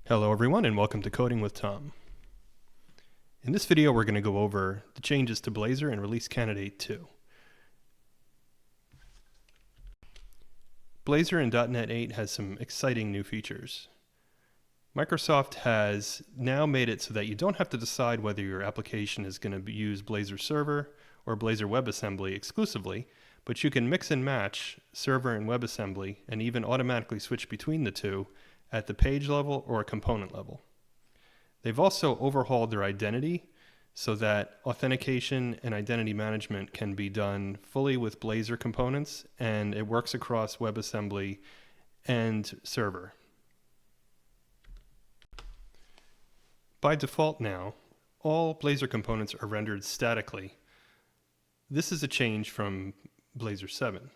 Hello everyone and welcome to Coding with Tom. In this video we're going to go over the changes to Blazor and Release Candidate 2. Blazor in .NET 8 has some exciting new features. Microsoft has now made it so that you don't have to decide whether your application is going to use Blazor Server or Blazor WebAssembly exclusively, but you can mix and match Server and WebAssembly and even automatically switch between the two at the page level or component level. They've also overhauled their identity so that authentication and identity management can be done fully with Blazor Components, and it works across WebAssembly and Server. By default now, all Blazor components are rendered statically. This is a change from Blazor 7.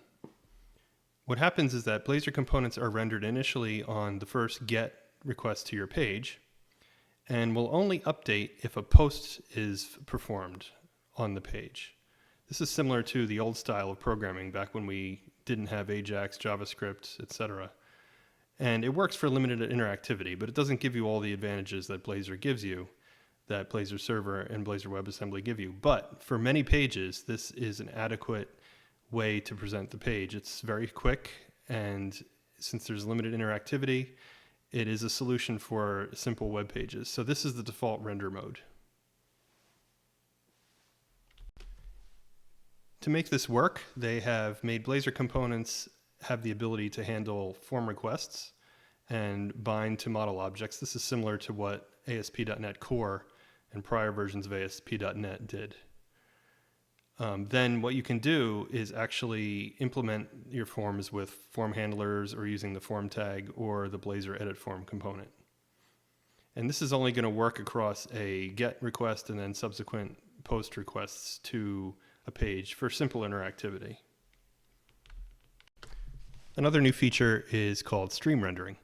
What happens is that Blazor components are rendered initially on the first GET request to your page and will only update if a post is performed on the page. This is similar to the old style of programming back when we didn't have Ajax, JavaScript, etc. And it works for limited interactivity, but it doesn't give you all the advantages that Blazor gives you, that Blazor Server and Blazor WebAssembly give you. But for many pages, this is an adequate way to present the page. It's very quick, and since there's limited interactivity, it is a solution for simple web pages. So this is the default render mode. To make this work, they have made Blazor components have the ability to handle form requests and bind to model objects. This is similar to what ASP.NET Core and prior versions of ASP.NET did. Then what you can do is actually implement your forms with form handlers or using the form tag or the Blazor edit form component. And this is only going to work across a GET request and then subsequent POST requests to a page for simple interactivity. Another new feature is called stream rendering.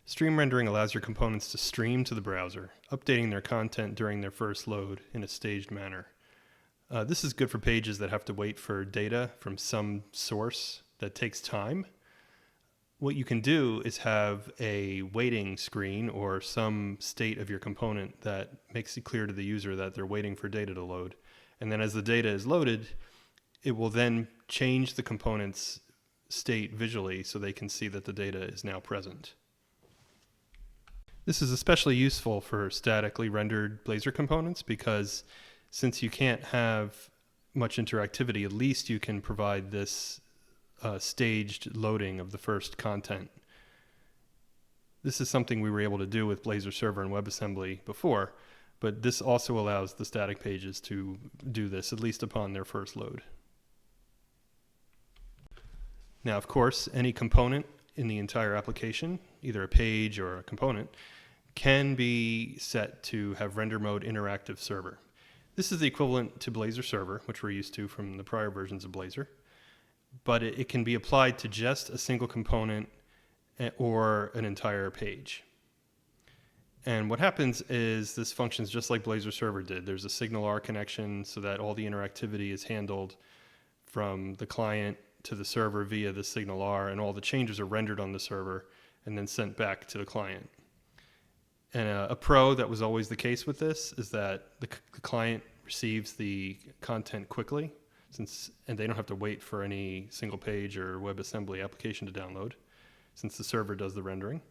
Stream rendering allows your components to stream to the browser, updating their content during their first load in a staged manner. This is good for pages that have to wait for data from some source that takes time. What you can do is have a waiting screen or some state of your component that makes it clear to the user that they're waiting for data to load. And then as the data is loaded, it will then change the component's state visually so they can see that the data is now present. This is especially useful for statically rendered Blazor components because since you can't have much interactivity, at least you can provide this staged loading of the first content. This is something we were able to do with Blazor Server and WebAssembly before, but this also allows the static pages to do this, at least upon their first load. Now, of course, any component in the entire application, either a page or a component, can be set to have render mode interactive server. This is the equivalent to Blazor Server, which we're used to from the prior versions of Blazor, but it can be applied to just a single component or an entire page. And what happens is this functions just like Blazor Server did. There's a signal R connection so that all the interactivity is handled from the client to the server via the signal R, and all the changes are rendered on the server and then sent back to the client. And a pro that was always the case with this is that the client receives the content quickly, and they don't have to wait for any single page or WebAssembly application to download, since the server does the rendering.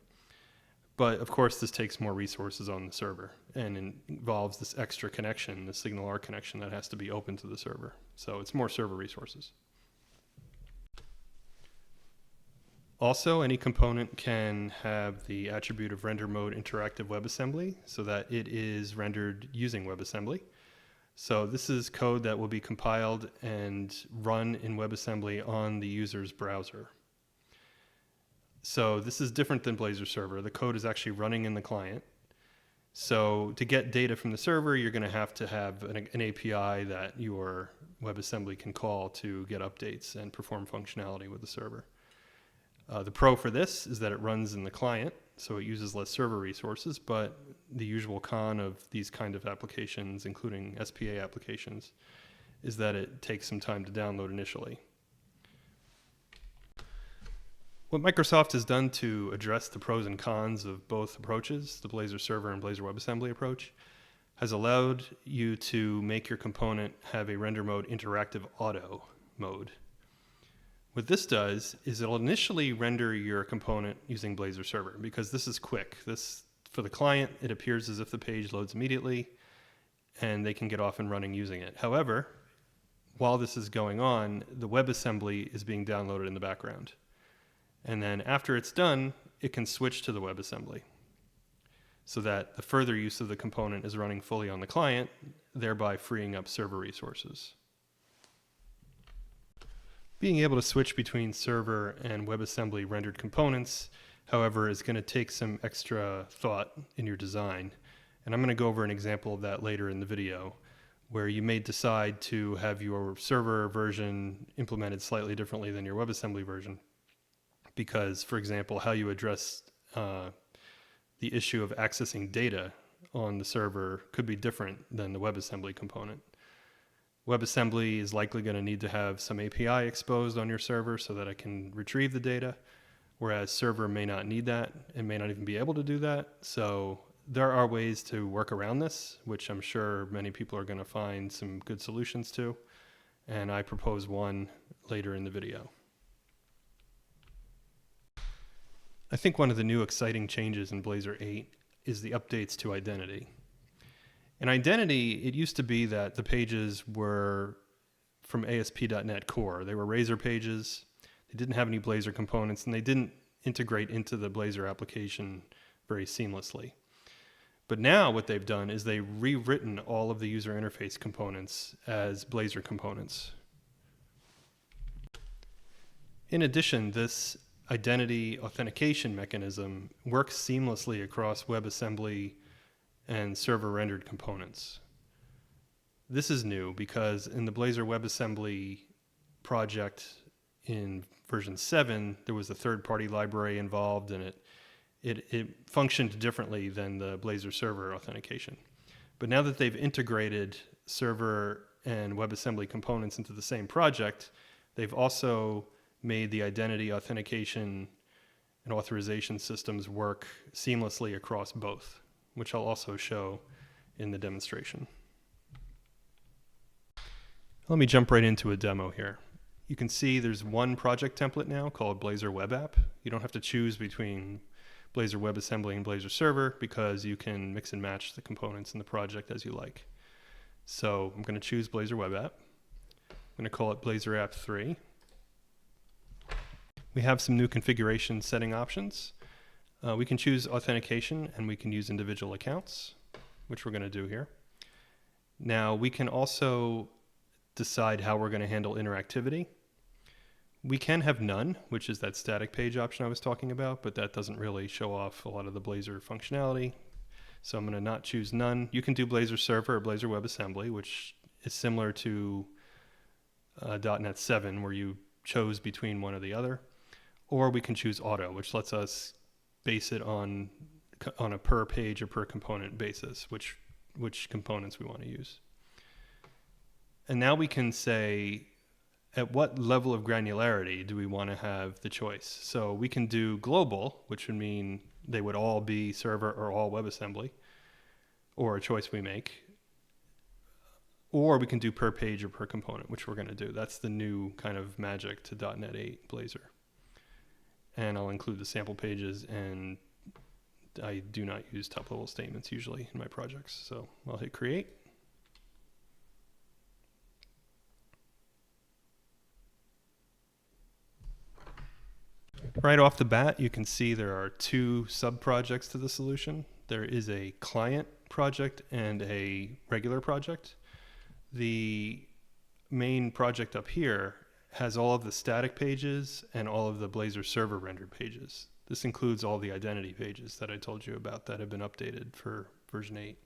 But of course, this takes more resources on the server and involves this extra connection, the signal R connection that has to be open to the server. So it's more server resources. Also, any component can have the attribute of render mode interactive WebAssembly so that it is rendered using WebAssembly. So this is code that will be compiled and run in WebAssembly on the user's browser. So this is different than Blazor Server. The code is actually running in the client. So to get data from the server, you're going to have an API that your WebAssembly can call to get updates and perform functionality with the server. The pro for this is that it runs in the client, so it uses less server resources, but the usual con of these kind of applications, including SPA applications, is that it takes some time to download initially. What Microsoft has done to address the pros and cons of both approaches, the Blazor Server and Blazor WebAssembly approach, has allowed you to make your component have a render mode interactive auto mode. What this does is it'll initially render your component using Blazor Server because this is quick. For the client, it appears as if the page loads immediately and they can get off and running using it. However, while this is going on, the WebAssembly is being downloaded in the background. And then after it's done, it can switch to the WebAssembly so that the further use of the component is running fully on the client, thereby freeing up server resources. Being able to switch between server and WebAssembly rendered components, however, is going to take some extra thought in your design. And I'm going to go over an example of that later in the video, where you may decide to have your server version implemented slightly differently than your WebAssembly version. Because, for example, how you address the issue of accessing data on the server could be different than the WebAssembly component. WebAssembly is likely going to need to have some API exposed on your server so that it can retrieve the data, whereas server may not need that and may not even be able to do that. So there are ways to work around this, which I'm sure many people are going to find some good solutions to, and I propose one later in the video. I think one of the new exciting changes in Blazor 8 is the updates to identity. In identity, it used to be that the pages were from ASP.NET Core. They were Razor pages, they didn't have any Blazor components, and they didn't integrate into the Blazor application very seamlessly. But now what they've done is they've rewritten all of the user interface components as Blazor components. In addition, this identity authentication mechanism works seamlessly across WebAssembly and server rendered components. This is new because in the Blazor WebAssembly project in version 7, there was a third-party library involved, and it functioned differently than the Blazor server authentication. But now that they've integrated server and WebAssembly components into the same project, they've also made the identity authentication and authorization systems work seamlessly across both, which I'll also show in the demonstration. Let me jump right into a demo here. You can see there's one project template now called Blazor Web App. You don't have to choose between Blazor WebAssembly and Blazor Server because you can mix and match the components in the project as you like. So I'm going to choose Blazor Web App. I'm going to call it Blazor App 3. We have some new configuration setting options. We can choose authentication and we can use individual accounts, which we're going to do here. Now we can also decide how we're going to handle interactivity. We can have none, which is that static page option I was talking about, but that doesn't really show off a lot of the Blazor functionality. So I'm going to not choose none. You can do Blazor Server or Blazor WebAssembly, which is similar to .NET 7, where you chose between one or the other. Or we can choose auto, which lets us base it on a per page or per component basis, which components we want to use. And now we can say at what level of granularity do we want to have the choice. So we can do global, which would mean they would all be server or all WebAssembly, or a choice we make. Or we can do per page or per component, which we're going to do. That's the new kind of magic to .NET 8 Blazor. And I'll include the sample pages, and I do not use top-level statements usually in my projects. So I'll hit create. Right off the bat, you can see there are two sub-projects to the solution. There is a client project and a regular project. The main project up here has all of the static pages and all of the Blazor server rendered pages. This includes all the identity pages that I told you about that have been updated for version 8.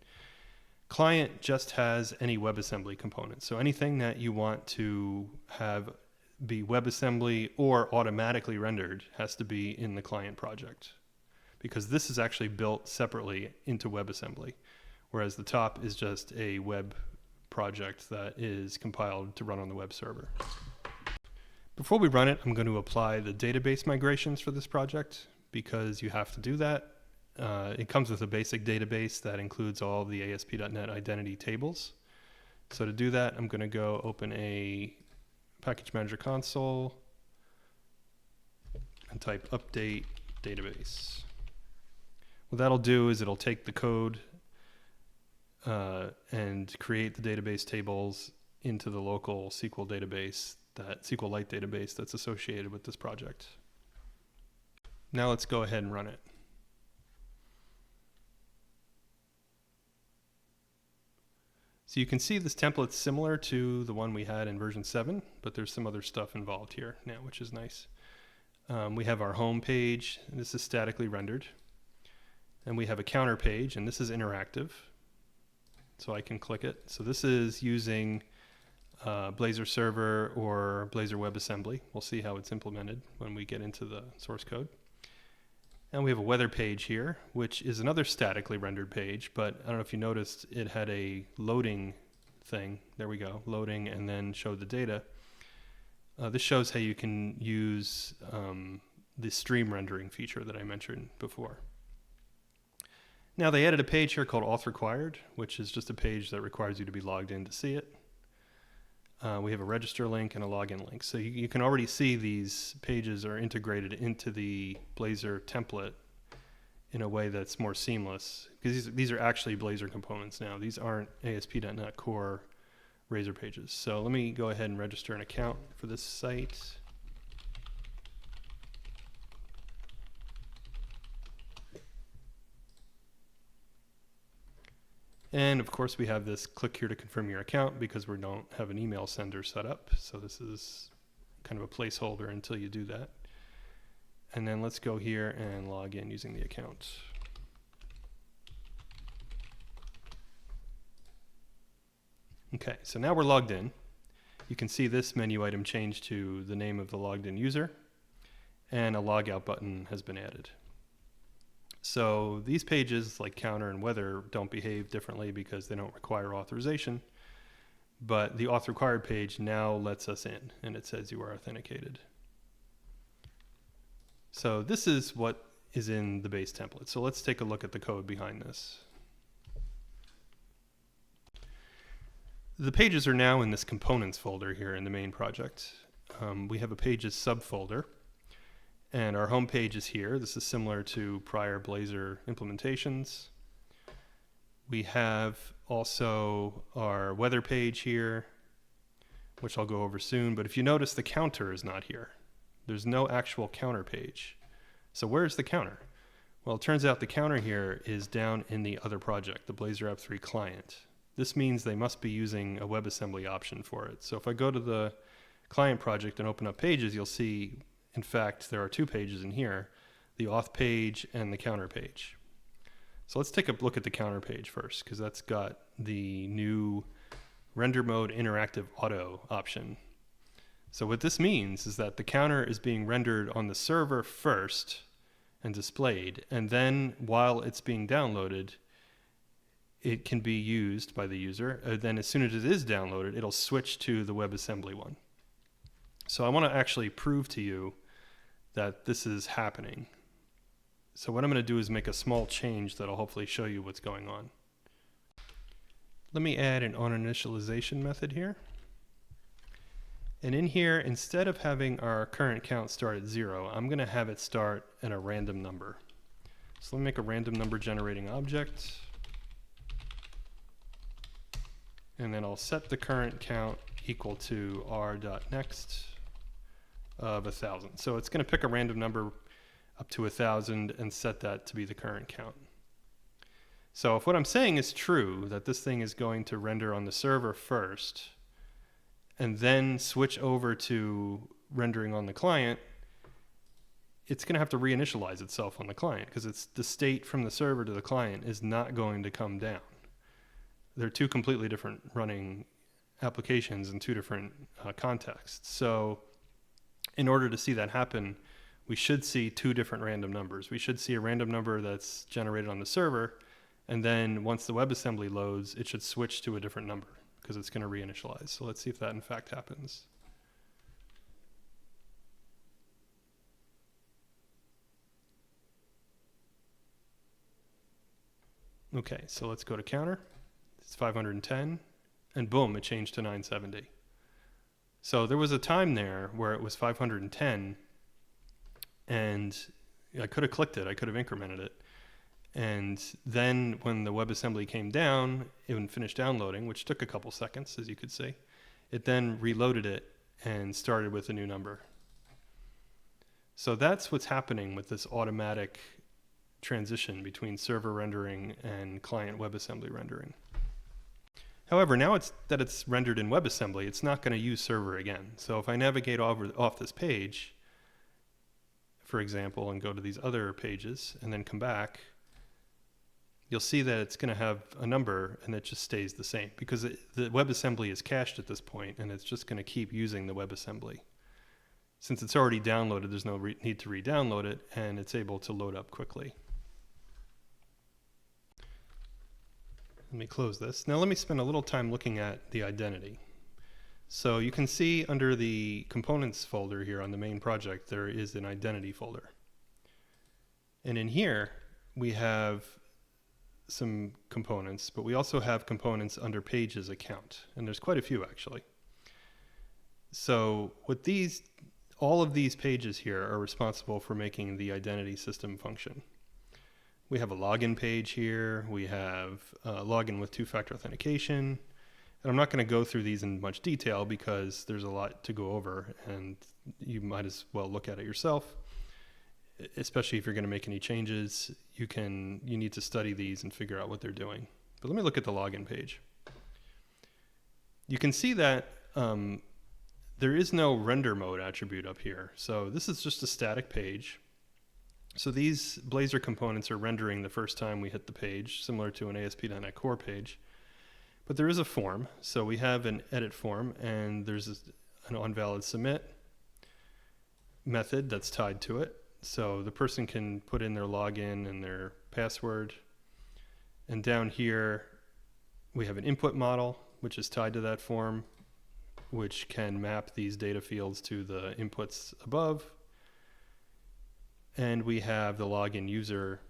Client just has any WebAssembly components. So anything that you want to have be WebAssembly or automatically rendered has to be in the client project, because this is actually built separately into WebAssembly, whereas the top is just a web project that is compiled to run on the web server. Before we run it, I'm going to apply the database migrations for this project because you have to do that. It comes with a basic database that includes all the ASP.NET identity tables. So to do that, I'm going to go open a Package Manager console and type update database. What that'll do is it'll take the code and create the database tables into the local SQL database, that SQLite database that's associated with this project. Now let's go ahead and run it. So you can see this template's similar to the one we had in version 7, but there's some other stuff involved here now, which is nice. We have our home page, and this is statically rendered. And we have a counter page, and this is interactive. So I can click it. So this is using Blazor Server or Blazor WebAssembly. We'll see how it's implemented when we get into the source code. And we have a weather page here, which is another statically rendered page, but I don't know if you noticed it had a loading thing. There we go, loading, and then showed the data. This shows how you can use the stream rendering feature that I mentioned before. Now they added a page here called auth required, which is just a page that requires you to be logged in to see it. We have a register link and a login link. So you can already see these pages are integrated into the Blazor template in a way that's more seamless, because these are actually Blazor components now. These aren't ASP.NET Core Razor pages. So let me go ahead and register an account for this site. And of course we have this click here to confirm your account because we don't have an email sender set up. So this is kind of a placeholder until you do that. And then let's go here and log in using the account. Okay, so now we're logged in. You can see this menu item changed to the name of the logged in user, and a logout button has been added. So these pages like counter and weather don't behave differently because they don't require authorization, but the auth required page now lets us in and it says you are authenticated. So this is what is in the base template. So let's take a look at the code behind this. The pages are now in this components folder here in the main project. We have a pages subfolder. And our home page is here. This is similar to prior Blazor implementations. We have also our weather page here, which I'll go over soon. But if you notice, the counter is not here. There's no actual counter page. So where's the counter? Well, it turns out the counter here is down in the other project, the Blazor App 3 client. This means they must be using a WebAssembly option for it. So if I go to the client project and open up pages, you'll see in fact, there are two pages in here, the auth page and the counter page. So let's take a look at the counter page first, because that's got the new render mode interactive auto option. So what this means is that the counter is being rendered on the server first and displayed, and then while it's being downloaded, it can be used by the user. Then as soon as it is downloaded, it'll switch to the WebAssembly one. So I want to actually prove to you that this is happening. So what I'm going to do is make a small change that'll hopefully show you what's going on. Let me add an on-initialization method here. And in here, instead of having our current count start at 0, I'm going to have it start at a random number. So let me make a random number generating object. And then I'll set the current count equal to r.next of 1,000. So it's going to pick a random number up to 1,000 and set that to be the current count. So if what I'm saying is true, that this thing is going to render on the server first and then switch over to rendering on the client, it's going to have to reinitialize itself on the client because it's the state from the server to the client is not going to come down. They're two completely different running applications in two different contexts. So in order to see that happen, we should see two different random numbers. We should see a random number that's generated on the server, and then once the WebAssembly loads, it should switch to a different number because it's going to reinitialize. So let's see if that in fact happens. Okay, so let's go to counter. It's 510, and boom, it changed to 970. So there was a time there where it was 510, and I could have clicked it, I could have incremented it. And then when the WebAssembly came down, it finished downloading, which took a couple seconds, as you could see. It then reloaded it and started with a new number. So that's what's happening with this automatic transition between server rendering and client WebAssembly rendering. However, now that it's rendered in WebAssembly, it's not going to use server again. So if I navigate off this page, for example, and go to these other pages and then come back, you'll see that it's going to have a number and it just stays the same because the WebAssembly is cached at this point and it's just going to keep using the WebAssembly. Since it's already downloaded, there's no need to re-download it, and it's able to load up quickly. Let me close this. Now let me spend a little time looking at the identity. So you can see under the components folder here on the main project, there is an identity folder. And in here, we have some components, but we also have components under pages account. And there's quite a few actually. So with all of these pages here are responsible for making the identity system function. We have a login page here. We have login with two-factor authentication. And I'm not going to go through these in much detail because there's a lot to go over and you might as well look at it yourself. Especially if you're going to make any changes, you need to study these and figure out what they're doing. But let me look at the login page. You can see that there is no render mode attribute up here. So this is just a static page. So these Blazor components are rendering the first time we hit the page, similar to an ASP.NET Core page. But there is a form. So we have an edit form, and there's an onValid submit method that's tied to it. So the person can put in their login and their password. And down here, we have an input model, which is tied to that form, which can map these data fields to the inputs above. And we have the login user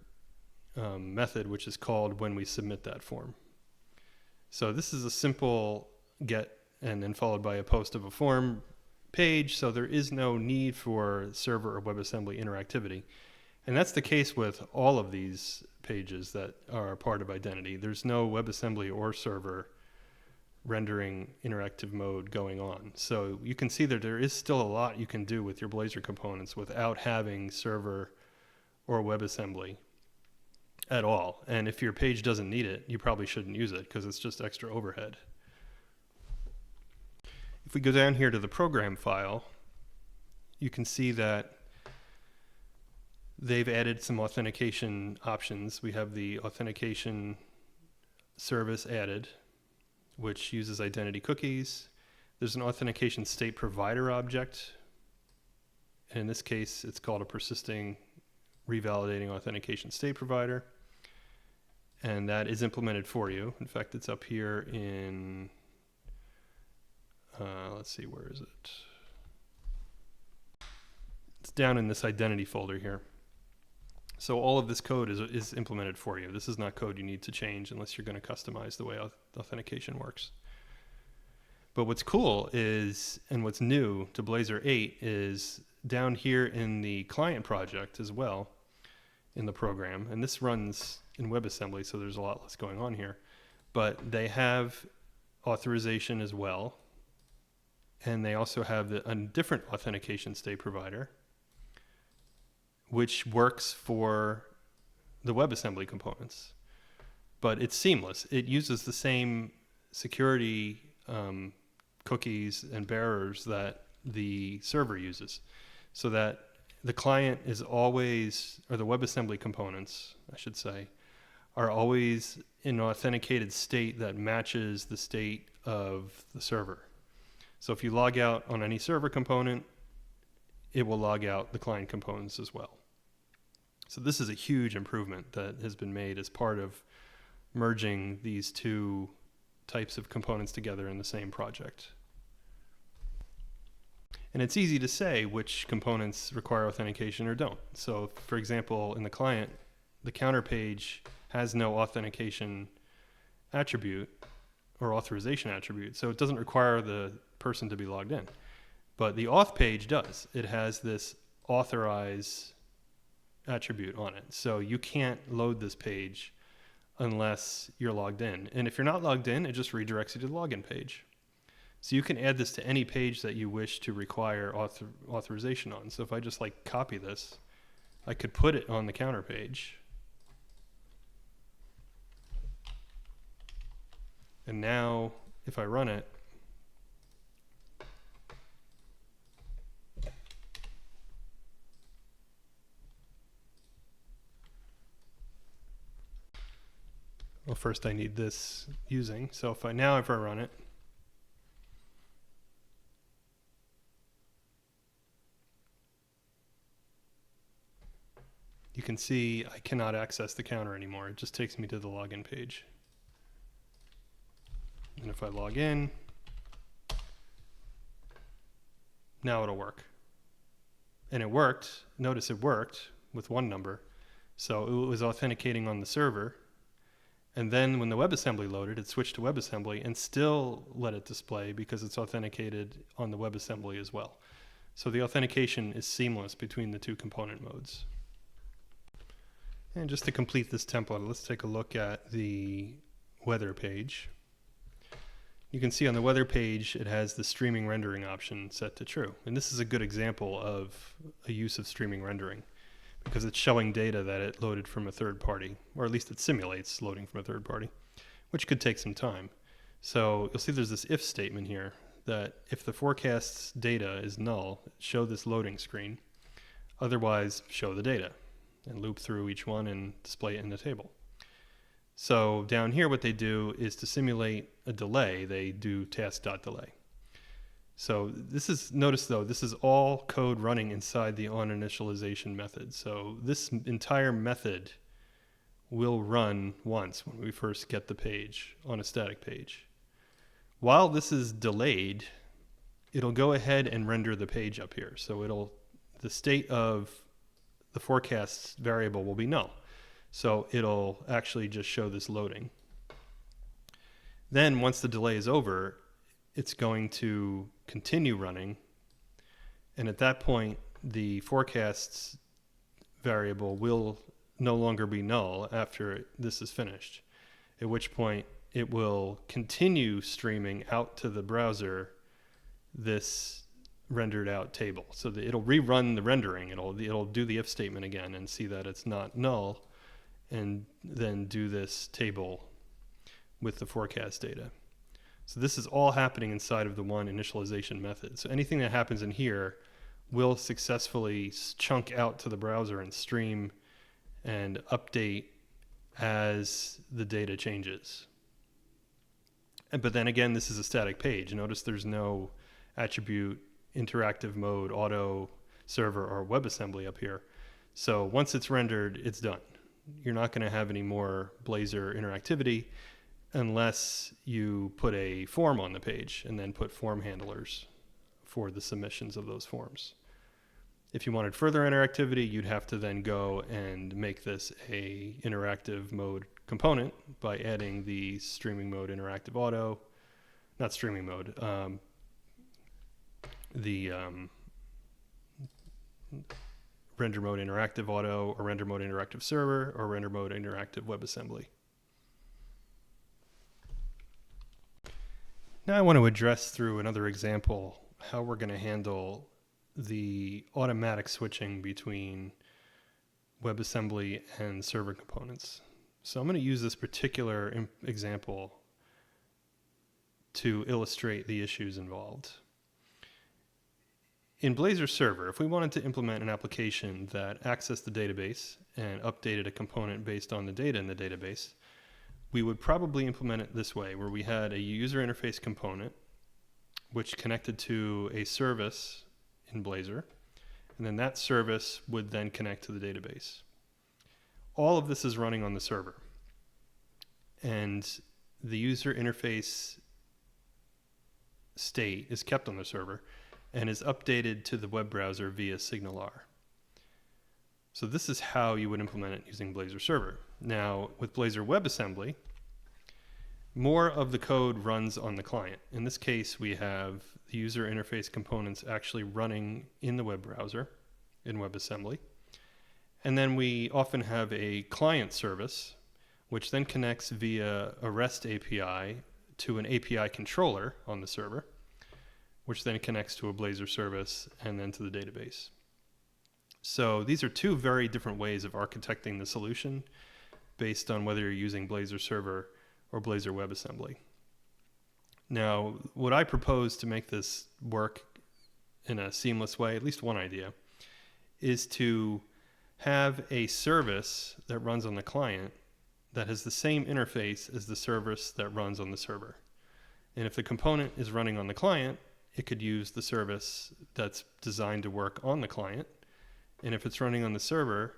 method, which is called when we submit that form. So this is a simple get and then followed by a post of a form page. So there is no need for server or WebAssembly interactivity. And that's the case with all of these pages that are part of identity. There's no WebAssembly or server rendering interactive mode going on. So you can see that there is still a lot you can do with your Blazor components without having server or WebAssembly at all. And if your page doesn't need it, you probably shouldn't use it because it's just extra overhead. If we go down here to the program file, you can see that they've added some authentication options. We have the authentication service added, which uses identity cookies. There's an authentication state provider object. And in this case, it's called a persisting revalidating authentication state provider. And that is implemented for you. In fact, it's up here in, let's see, where is it? It's down in this identity folder here. So all of this code is implemented for you. This is not code you need to change unless you're going to customize the way authentication works. But what's cool is, and what's new to Blazor 8 is down here in the client project as well in the program. And this runs in WebAssembly, so there's a lot less going on here. But they have authorization as well. And they also have a different authentication state provider, which works for the WebAssembly components. But it's seamless. It uses the same security cookies and bearers that the server uses, so that the client is always, or the WebAssembly components, I should say, are always in an authenticated state that matches the state of the server. So if you log out on any server component, it will log out the client components as well. So this is a huge improvement that has been made as part of merging these two types of components together in the same project. And it's easy to say which components require authentication or don't. So for example, in the client, the counter page has no authentication attribute or authorization attribute, so it doesn't require the person to be logged in. But the auth page does. It has this authorize attribute on it. So you can't load this page unless you're logged in. And if you're not logged in, it just redirects you to the login page. So you can add this to any page that you wish to require authorization on. So if I just like copy this, I could put it on the counter page. And now if I run it, well, first I need this using. So if I run it, you can see I cannot access the counter anymore. It just takes me to the login page. And if I log in, now it'll work. And it worked. Notice it worked with one number. So it was authenticating on the server. And then when the WebAssembly loaded, it switched to WebAssembly and still let it display because it's authenticated on the WebAssembly as well. So the authentication is seamless between the two component modes. And just to complete this template, let's take a look at the weather page. You can see on the weather page, it has the streaming rendering option set to true. And this is a good example of a use of streaming rendering because it's showing data that it loaded from a third party, or at least it simulates loading from a third party, which could take some time. So you'll see there's this if statement here that if the forecast's data is null, show this loading screen, otherwise show the data, and loop through each one and display it in the table. So down here what they do is to simulate a delay, they do task.delay. So this is, notice though, this is all code running inside the onInitialization method. So this entire method will run once when we first get the page on a static page. While this is delayed, it'll go ahead and render the page up here. So the state of the forecast variable will be null. So it'll actually just show this loading. Then once the delay is over, it's going to continue running. And at that point, the forecasts variable will no longer be null after this is finished, at which point it will continue streaming out to the browser this rendered out table. So that it'll rerun the rendering. It'll do the if statement again and see that it's not null, and then do this table with the forecast data. So this is all happening inside of the onInitialization method. So anything that happens in here will successfully chunk out to the browser and stream and update as the data changes. But then again, this is a static page. Notice there's no attribute, interactive mode, auto, server, or WebAssembly up here. So once it's rendered, it's done. You're not going to have any more Blazor interactivity unless you put a form on the page and then put form handlers for the submissions of those forms. If you wanted further interactivity, you'd have to then go and make this a interactive mode component by adding the streaming mode interactive auto, not streaming mode, the render mode interactive auto, or render mode interactive server, or render mode interactive WebAssembly. Now I want to address through another example how we're going to handle the automatic switching between WebAssembly and server components. So I'm going to use this particular example to illustrate the issues involved. In Blazor Server, if we wanted to implement an application that accessed the database and updated a component based on the data in the database, we would probably implement it this way, where we had a user interface component which connected to a service in Blazor, and then that service would then connect to the database. All of this is running on the server, and the user interface state is kept on the server and is updated to the web browser via SignalR. So this is how you would implement it using Blazor Server. Now, with Blazor WebAssembly, more of the code runs on the client. In this case, we have the user interface components actually running in the web browser in WebAssembly. And then we often have a client service, which then connects via a REST API to an API controller on the server, which then connects to a Blazor service and then to the database. So these are two very different ways of architecting the solution based on whether you're using Blazor Server or Blazor WebAssembly. Now, what I propose to make this work in a seamless way, at least one idea, is to have a service that runs on the client that has the same interface as the service that runs on the server. And if the component is running on the client, it could use the service that's designed to work on the client. And if it's running on the server,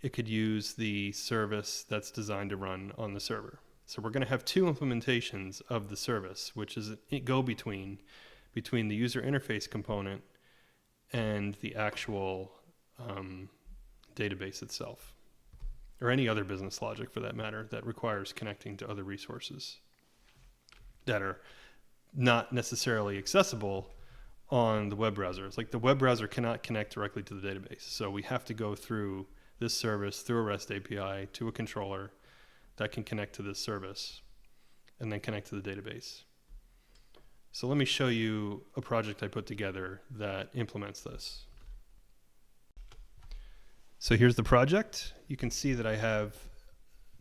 it could use the service that's designed to run on the server. So we're going to have two implementations of the service, which is a go-between between the user interface component and the actual database itself, or any other business logic for that matter that requires connecting to other resources that are not necessarily accessible on the web browser. It's like the web browser cannot connect directly to the database. So we have to go through this service, through a REST API, to a controller that can connect to this service and then connect to the database. So let me show you a project I put together that implements this. So here's the project. You can see that I have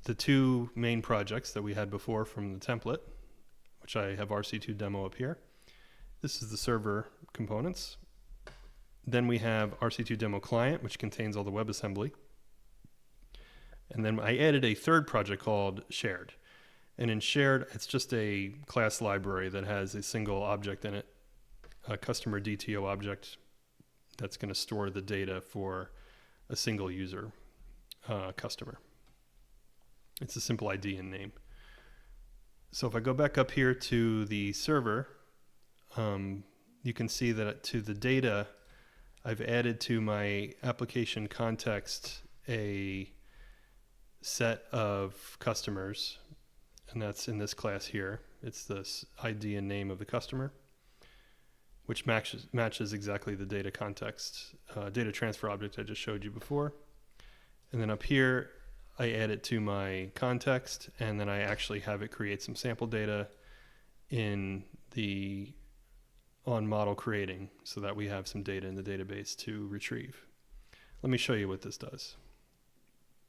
the two main projects that we had before from the template, which I have RC2 demo up here. This is the server components. Then we have RC2 demo client, which contains all the WebAssembly. And then I added a third project called shared. And in shared, it's just a class library that has a single object in it, a customer DTO object that's going to store the data for a single user customer. It's a simple ID and name. So if I go back up here to the server, you can see that to the data, I've added to my application context a set of customers, and that's in this class here. It's this ID and name of the customer, which matches exactly the data context, data transfer object I just showed you before. And then up here, I add it to my context, and then I actually have it create some sample data in the on model creating so that we have some data in the database to retrieve. Let me show you what this does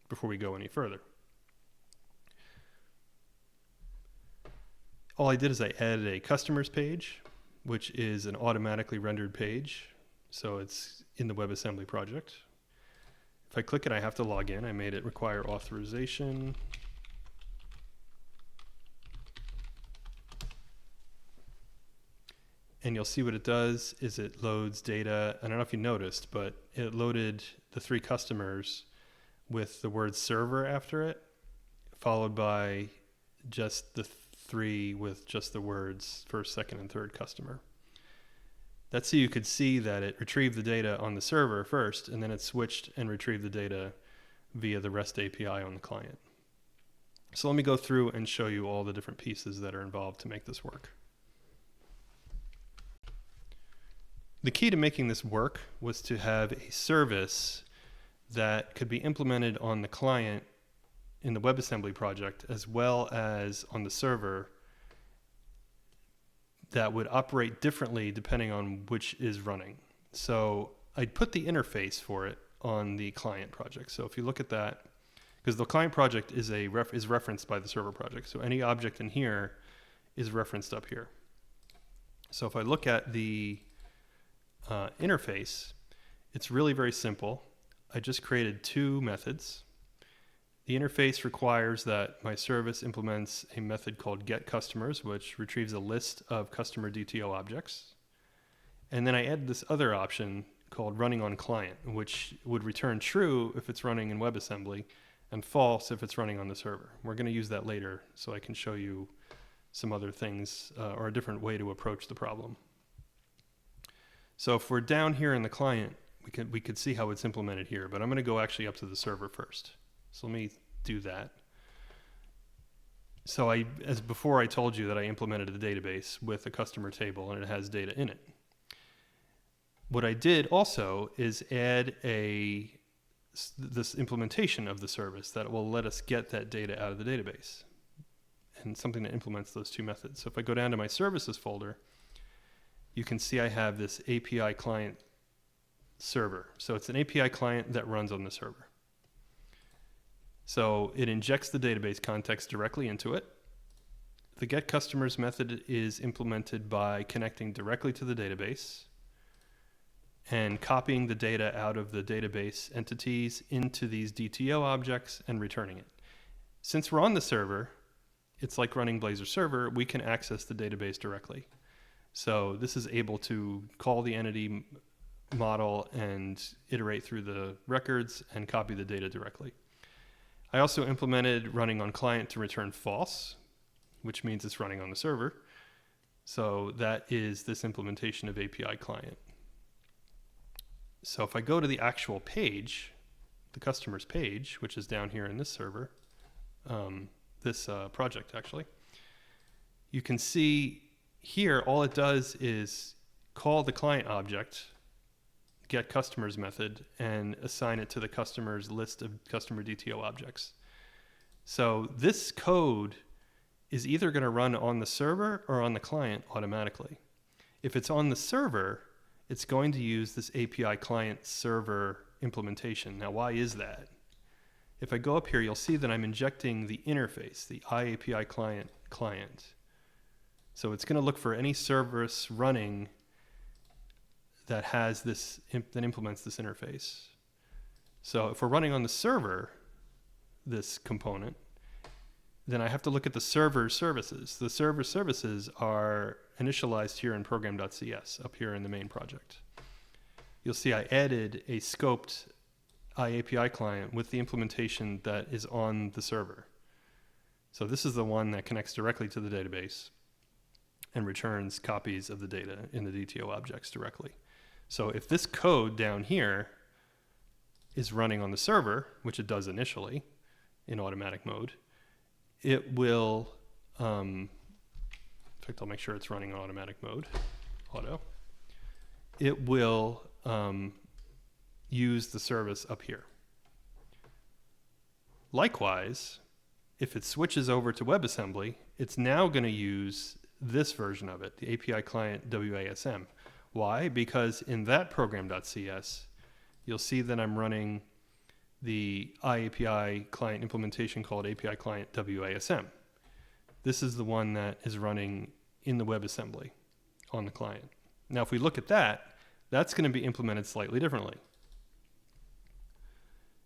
before we go any further. All I did is I added a customers page, which is an automatically rendered page. So it's in the WebAssembly project. If I click it, I have to log in. I made it require authorization. And you'll see what it does is it loads data. I don't know if you noticed, but it loaded the three customers with the word server after it, followed by just the three with just the words first, second, and third customer. That's so you could see that it retrieved the data on the server first, and then it switched and retrieved the data via the REST API on the client. So let me go through and show you all the different pieces that are involved to make this work. The key to making this work was to have a service that could be implemented on the client in the WebAssembly project as well as on the server that would operate differently depending on which is running. So I put the interface for it on the client project. So if you look at that, because the client project is referenced by the server project. So any object in here is referenced up here. So if I look at the interface, it's really very simple. I just created two methods. The interface requires that my service implements a method called getCustomers, which retrieves a list of customer DTO objects. And then I added this other option called running on client, which would return true if it's running in WebAssembly and false if it's running on the server. We're going to use that later so I can show you some other things or a different way to approach the problem. So if we're down here in the client, we could see how it's implemented here, but I'm going to go actually up to the server first. So let me do that. So as before I told you that I implemented a database with a customer table and it has data in it. What I did also is add this implementation of the service that will let us get that data out of the database, and something that implements those two methods. So if I go down to my services folder, you can see I have this API client server. So it's an API client that runs on the server. So it injects the database context directly into it. The get customers method is implemented by connecting directly to the database and copying the data out of the database entities into these DTO objects and returning it. Since we're on the server, it's like running Blazor Server, we can access the database directly. So this is able to call the entity model and iterate through the records and copy the data directly. I also implemented running on client to return false, which means it's running on the server. So that is this implementation of API client. So if I go to the actual page, the customer's page, which is down here in this server, this project actually, you can see here all it does is call the client object, get customers method, and assign it to the customer's list of customer DTO objects. So this code is either going to run on the server or on the client automatically. If it's on the server, it's going to use this API client server implementation. Now, why is that? If I go up here, you'll see that I'm injecting the interface, the IAPI client. So it's going to look for any service running that has this, that implements this interface. So if we're running on the server, this component, then I have to look at the server services. The server services are initialized here in program.cs, up here in the main project. You'll see I added a scoped IAPI client with the implementation that is on the server. So this is the one that connects directly to the database and returns copies of the data in the DTO objects directly. So if this code down here is running on the server, which it does initially in automatic mode, it will, in fact, I'll make sure it's running on automatic mode, auto. It will use the service up here. Likewise, if it switches over to WebAssembly, it's now going to use this version of it, the API client WASM. Why? Because in that program.cs, you'll see that I'm running the IAPI client implementation called API client WASM. This is the one that is running in the WebAssembly on the client. Now, if we look at that, that's going to be implemented slightly differently.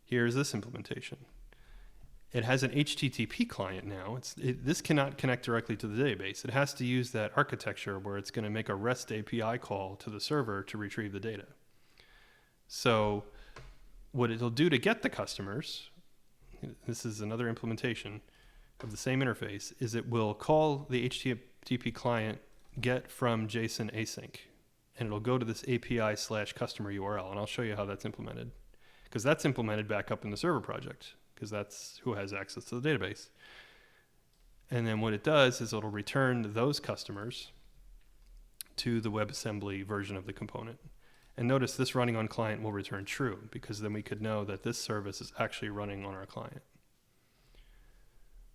Here's this implementation. It has an HTTP client now. This cannot connect directly to the database. It has to use that architecture where it's going to make a REST API call to the server to retrieve the data. So what it'll do to get the customers, this is another implementation of the same interface, is it will call the HTTP client get from JSON async, and it'll go to this API/customer URL, and I'll show you how that's implemented, because that's implemented back up in the server project, because that's who has access to the database. And then what it does is it'll return those customers to the WebAssembly version of the component. And notice this running on client will return true, because then we could know that this service is actually running on our client.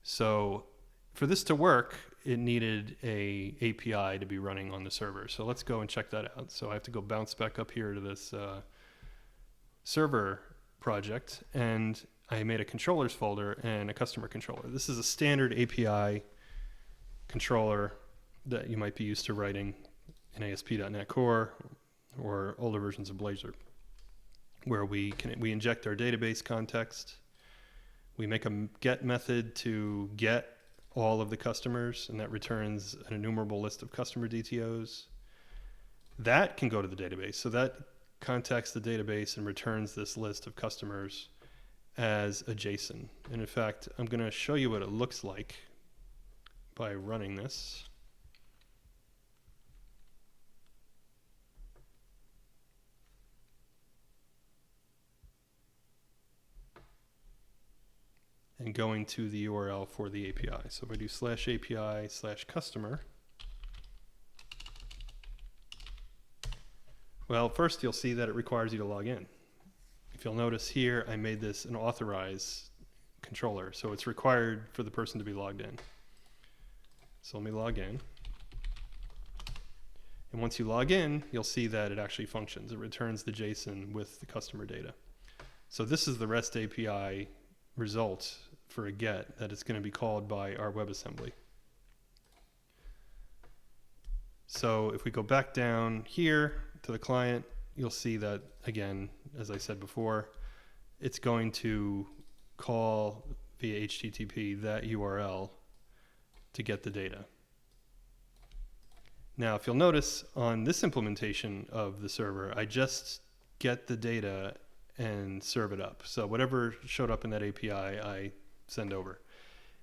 So for this to work, it needed a API to be running on the server. So let's go and check that out. So I have to go bounce back up here to this server project, and I made a controllers folder and a customer controller. This is a standard API controller that you might be used to writing in ASP.NET Core or older versions of Blazor, where we inject our database context. We make a get method to get all of the customers, and that returns an enumerable list of customer DTOs. That can go to the database. So that contacts the database and returns this list of customers as a JSON. And in fact, I'm going to show you what it looks like by running this. and going to the URL for the API. So if I do /API/customer, well, first you'll see that it requires you to log in. If you'll notice here, I made this an authorize controller, so it's required for the person to be logged in. So let me log in. And once you log in, you'll see that it actually functions. It returns the JSON with the customer data. So this is the REST API result for a GET that is going to be called by our WebAssembly. So if we go back down here to the client, you'll see that, again, as I said before, it's going to call via HTTP that URL to get the data. Now, if you'll notice on this implementation of the server, I just get the data and serve it up. So whatever showed up in that API, I send over.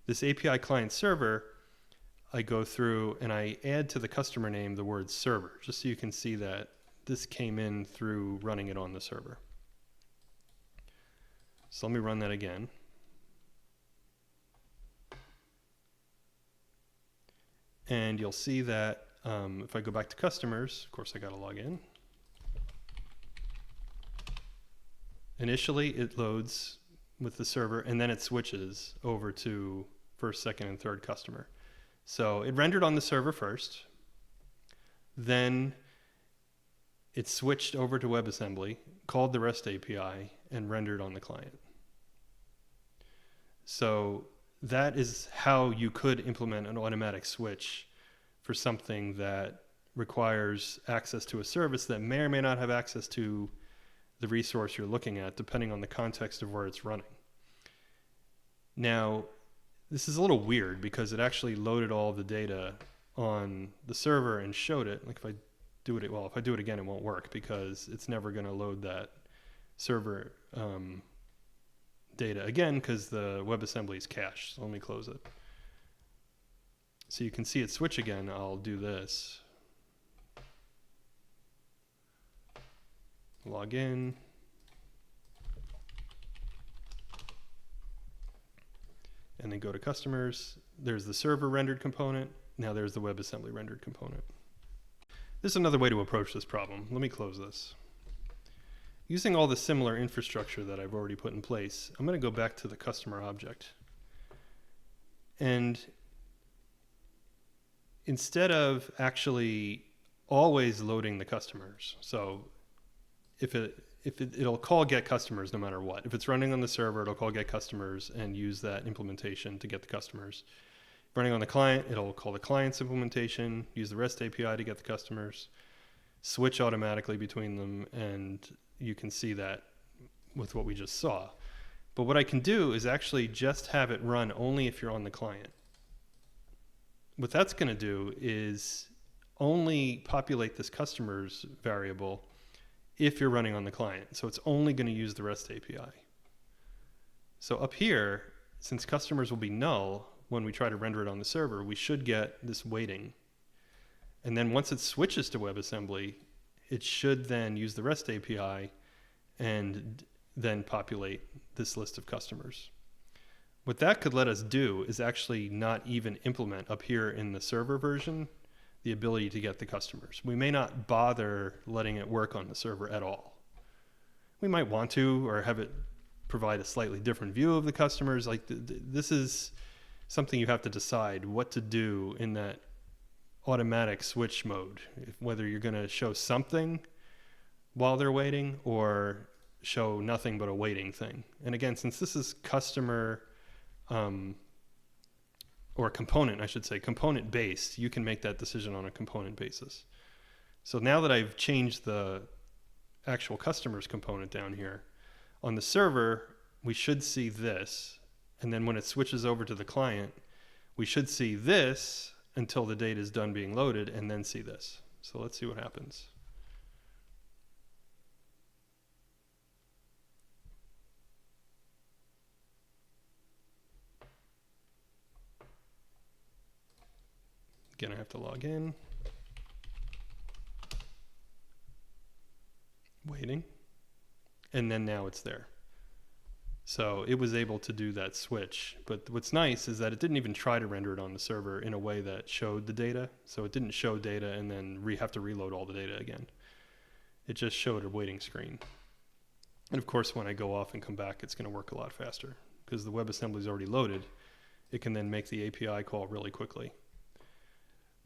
This API client server, I go through and I add to the customer name the word server, just so you can see that this came in through running it on the server. So let me run that again. And you'll see that if I go back to customers, of course I got to log in. Initially it loads with the server and then it switches over to first, second, and third customer. So it rendered on the server first, then it switched over to WebAssembly, called the REST API, and rendered on the client. So that is how you could implement an automatic switch for something that requires access to a service that may or may not have access to the resource you're looking at, depending on the context of where it's running. Now, this is a little weird because it actually loaded all the data on the server and showed it. Like if I do it, well, if I do it again, it won't work because it's never going to load that server data again because the WebAssembly is cached. So let me close it. So you can see it switch again. I'll do this. Log in. And then go to customers. There's the server rendered component. Now there's the WebAssembly rendered component. This is another way to approach this problem. Let me close this. Using all the similar infrastructure that I've already put in place, I'm going to go back to the customer object. And instead of actually always loading the customers, so it'll call get customers no matter what. If it's running on the server, it'll call get customers and use that implementation to get the customers. Running on the client, it'll call the client's implementation, use the REST API to get the customers, switch automatically between them, and you can see that with what we just saw. But what I can do is actually just have it run only if you're on the client. What that's going to do is only populate this customers variable if you're running on the client. So it's only going to use the REST API. So up here, since customers will be null when we try to render it on the server, we should get this waiting. And then once it switches to WebAssembly, it should then use the REST API and then populate this list of customers. What that could let us do is actually not even implement up here in the server version the ability to get the customers. We may not bother letting it work on the server at all. We might want to, or have it provide a slightly different view of the customers. Like this is something you have to decide what to do in that automatic switch mode, whether you're going to show something while they're waiting or show nothing but a waiting thing. And again, since this is customer or component, I should say, component based, you can make that decision on a component basis. So now that I've changed the actual customers component down here, on the server, we should see this. And then when it switches over to the client, we should see this until the data is done being loaded and then see this. So let's see what happens. Again, I have to log in. Waiting. And then now it's there. So it was able to do that switch. But what's nice is that it didn't even try to render it on the server in a way that showed the data. So it didn't show data and then have to reload all the data again. It just showed a waiting screen. And of course, when I go off and come back, it's going to work a lot faster because the WebAssembly is already loaded. It can then make the API call really quickly.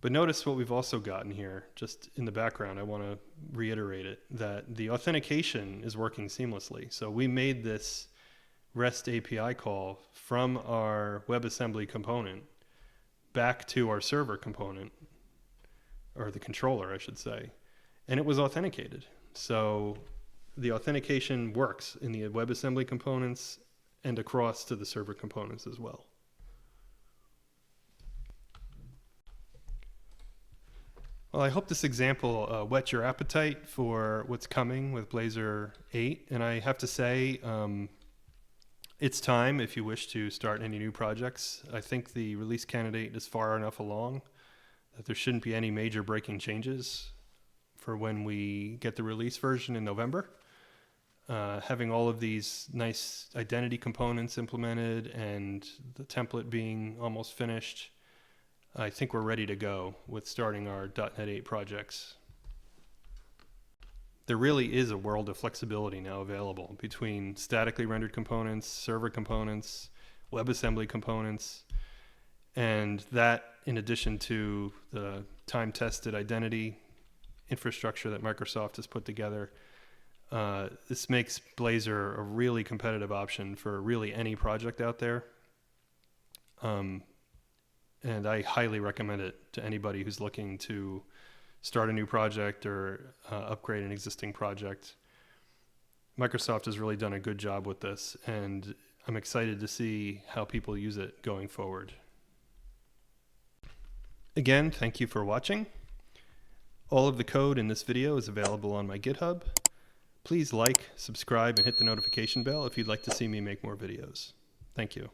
But notice what we've also gotten here, just in the background. I want to reiterate it, that the authentication is working seamlessly. So we made this REST API call from our WebAssembly component back to our server component, or the controller, I should say, and it was authenticated. So the authentication works in the WebAssembly components and across to the server components as well. Well, I hope this example whet your appetite for what's coming with Blazor 8. And I have to say, it's time if you wish to start any new projects. I think the release candidate is far enough along that there shouldn't be any major breaking changes for when we get the release version in November. Having all of these nice identity components implemented and the template being almost finished, I think we're ready to go with starting our .NET 8 projects. There really is a world of flexibility now available between statically rendered components, server components, WebAssembly components, and that in addition to the time-tested identity infrastructure that Microsoft has put together. This makes Blazor a really competitive option for really any project out there. And I highly recommend it to anybody who's looking to start a new project or upgrade an existing project. Microsoft has really done a good job with this, and I'm excited to see how people use it going forward. Again, thank you for watching. All of the code in this video is available on my GitHub. Please like, subscribe, and hit the notification bell if you'd like to see me make more videos. Thank you.